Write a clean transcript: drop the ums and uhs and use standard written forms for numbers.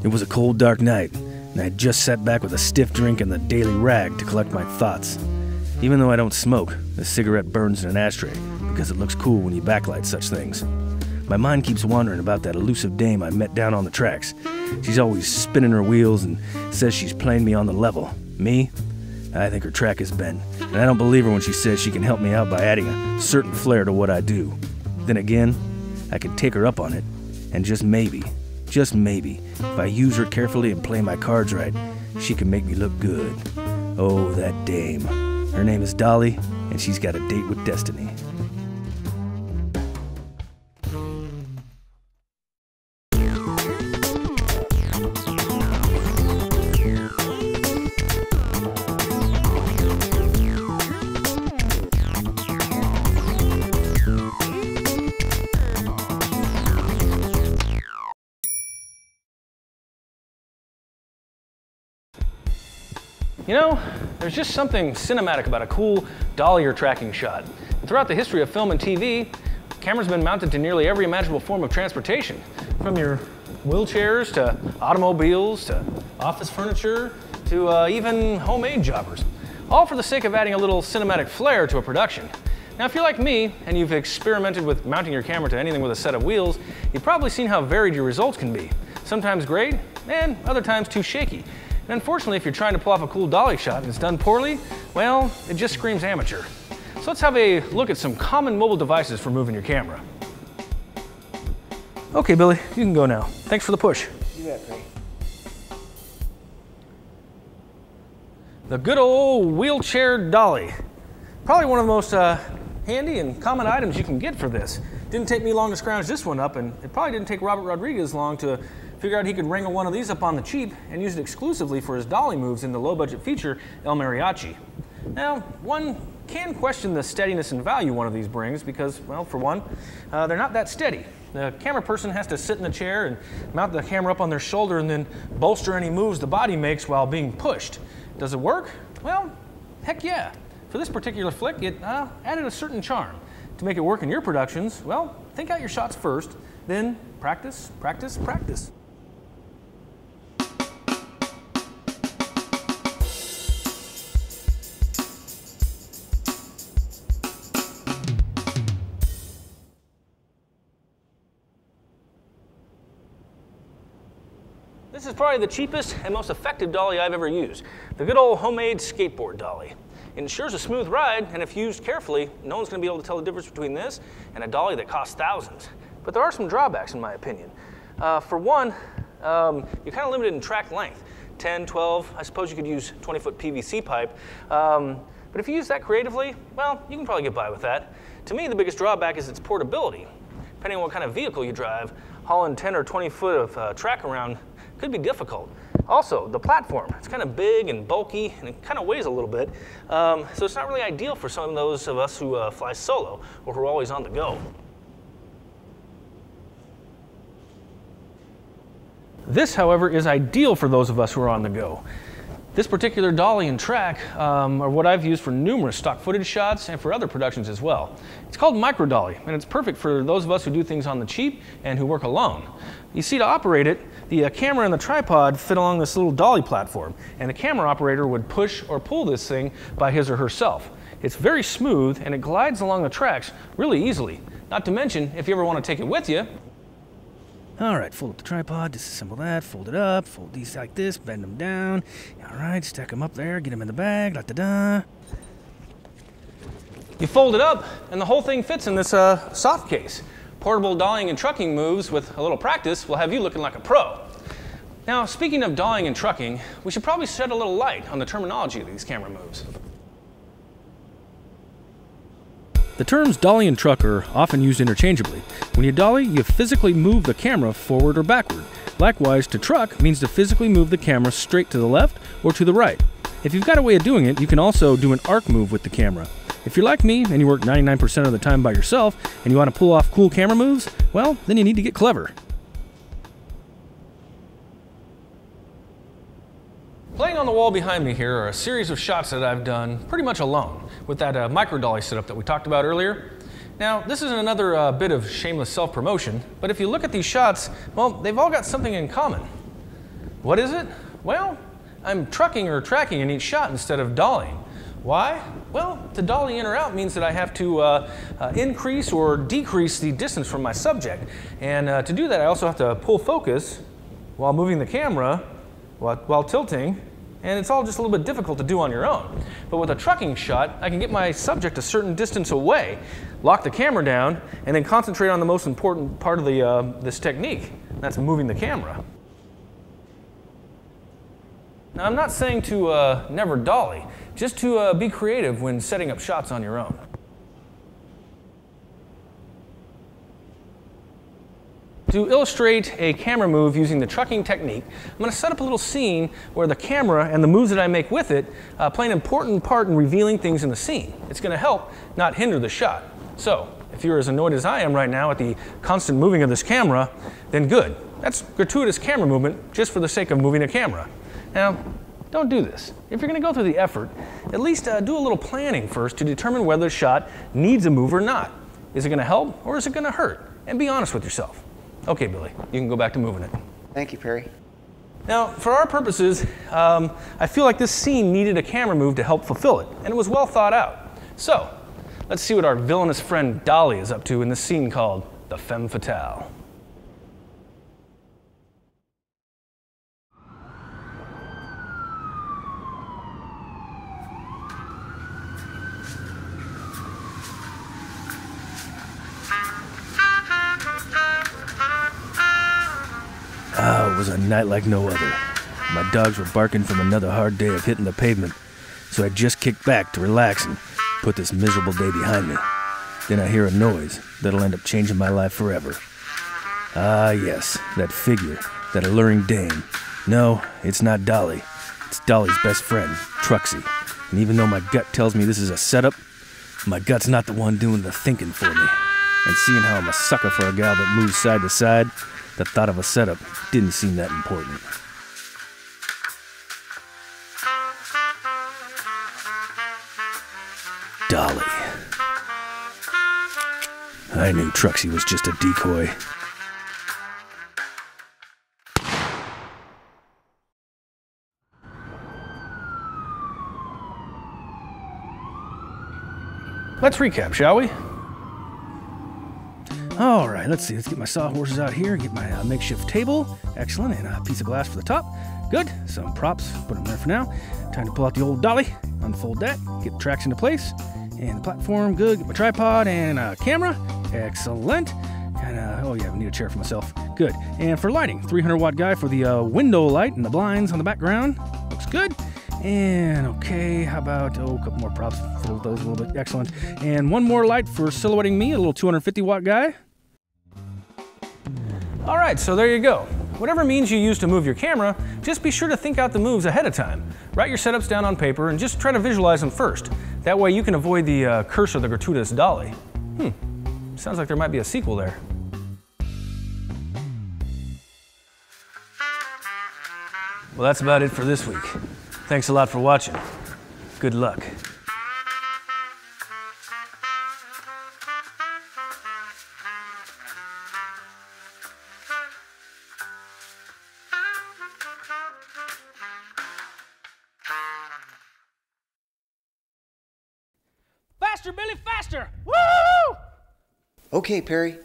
It was a cold, dark night, and I had just sat back with a stiff drink and the daily rag to collect my thoughts. Even though I don't smoke, a cigarette burns in an ashtray because it looks cool when you backlight such things. My mind keeps wandering about that elusive dame I met down on the tracks. She's always spinning her wheels and says she's playing me on the level. Me? I think her track is bent, and I don't believe her when she says she can help me out by adding a certain flair to what I do. Then again, I could take her up on it, and just maybe, if I use her carefully and play my cards right, she can make me look good. Oh, that dame. Her name is Dolly, and she's got a date with destiny. You know, there's just something cinematic about a cool dolly or tracking shot. And throughout the history of film and TV, cameras have been mounted to nearly every imaginable form of transportation, from your wheelchairs to automobiles to office furniture to even homemade jobbers, all for the sake of adding a little cinematic flair to a production. Now, if you're like me and you've experimented with mounting your camera to anything with a set of wheels, you've probably seen how varied your results can be. Sometimes great, and other times too shaky. And unfortunately, if you're trying to pull off a cool dolly shot and it's done poorly, well, it just screams amateur. So let's have a look at some common mobile devices for moving your camera. Okay, Billy, you can go now. Thanks for the push. You bet, Ray. The good old wheelchair dolly. Probably one of the most handy and common items you can get for this. Didn't take me long to scrounge this one up, and it probably didn't take Robert Rodriguez long to figure out he could wrangle one of these up on the cheap and use it exclusively for his dolly moves in the low-budget feature El Mariachi. Now, one can question the steadiness and value one of these brings because, well, for one, they're not that steady. The camera person has to sit in the chair and mount the camera up on their shoulder and then bolster any moves the body makes while being pushed. Does it work? Well, heck yeah. For this particular flick, it added a certain charm. To make it work in your productions, well, think out your shots first, then practice, practice, practice. This is probably the cheapest and most effective dolly I've ever used, the good old homemade skateboard dolly. It ensures a smooth ride, and if used carefully, no one's going to be able to tell the difference between this and a dolly that costs thousands. But there are some drawbacks, in my opinion. For one, you're kind of limited in track length. 10, 12, I suppose you could use 20-foot PVC pipe. But if you use that creatively, well, you can probably get by with that. To me, the biggest drawback is its portability. Depending on what kind of vehicle you drive, hauling 10 or 20 foot of track around could be difficult. Also, the platform, it's kind of big and bulky, and it kind of weighs a little bit, so it's not really ideal for some of those of us who fly solo or who are always on the go. This, however, is ideal for those of us who are on the go. This particular dolly and track are what I've used for numerous stock footage shots and for other productions as well. It's called micro dolly, and it's perfect for those of us who do things on the cheap and who work alone. You see, to operate it, the camera and the tripod fit along this little dolly platform, and the camera operator would push or pull this thing by his or herself. It's very smooth, and it glides along the tracks really easily. Not to mention, if you ever want to take it with you. All right, fold up the tripod, disassemble that, fold it up, fold these like this, bend them down. All right, stack them up there, get them in the bag, la-da-da. You fold it up, and the whole thing fits in this soft case. Portable dollying and trucking moves with a little practice will have you looking like a pro. Now, speaking of dollying and trucking, we should probably shed a little light on the terminology of these camera moves. The terms dolly and truck are often used interchangeably. When you dolly, you physically move the camera forward or backward. Likewise, to truck means to physically move the camera straight to the left or to the right. If you've got a way of doing it, you can also do an arc move with the camera. If you're like me and you work 99% of the time by yourself and you want to pull off cool camera moves, well, then you need to get clever. Playing on the wall behind me here are a series of shots that I've done pretty much alone with that micro dolly setup that we talked about earlier. Now, this is another bit of shameless self-promotion, but if you look at these shots, well, they've all got something in common. What is it? Well, I'm trucking or tracking in each shot instead of dollying. Why? Well, to dolly in or out means that I have to increase or decrease the distance from my subject. And to do that, I also have to pull focus while moving the camera, while tilting, and it's all just a little bit difficult to do on your own. But with a trucking shot, I can get my subject a certain distance away, lock the camera down, and then concentrate on the most important part of this technique. That's moving the camera. Now, I'm not saying to never dolly, just to be creative when setting up shots on your own. To illustrate a camera move using the trucking technique, I'm going to set up a little scene where the camera and the moves that I make with it play an important part in revealing things in the scene. It's going to help, not hinder the shot. So, if you're as annoyed as I am right now at the constant moving of this camera, then good. That's gratuitous camera movement just for the sake of moving a camera. Now, don't do this. If you're going to go through the effort, at least do a little planning first to determine whether the shot needs a move or not. Is it going to help or is it going to hurt? And be honest with yourself. Okay, Billy, you can go back to moving it. Thank you, Perry. Now, for our purposes, I feel like this scene needed a camera move to help fulfill it, and it was well thought out. So, let's see what our villainous friend Dolly is up to in this scene called The Femme Fatale. It was a night like no other. My dogs were barking from another hard day of hitting the pavement, so I just kicked back to relax and put this miserable day behind me. Then I hear a noise that'll end up changing my life forever. Ah, yes, that figure, that alluring dame. No, it's not Dolly. It's Dolly's best friend, Truxie. And even though my gut tells me this is a setup, my gut's not the one doing the thinking for me. And seeing how I'm a sucker for a gal that moves side to side, the thought of a setup didn't seem that important. Dolly. I knew Truxie was just a decoy. Let's recap, shall we? All right, let's see. Let's get my sawhorses out here, get my makeshift table. Excellent, and a piece of glass for the top. Good. Some props, put them there for now. Time to pull out the old dolly, unfold that, get the tracks into place, and the platform, good. Get my tripod and a camera. Excellent. And, oh yeah, I need a chair for myself. Good. And for lighting, 300-watt guy for the window light and the blinds on the background. Looks good. And okay, how about, a couple more props, fill those a little bit. Excellent. And one more light for silhouetting me, a little 250-watt guy. All right, so there you go. Whatever means you use to move your camera, just be sure to think out the moves ahead of time. Write your setups down on paper and just try to visualize them first. That way you can avoid the curse of the gratuitous dolly. Sounds like there might be a sequel there. Well, that's about it for this week. Thanks a lot for watching. Good luck. Faster, Billy, faster! Woo! Okay, Perry.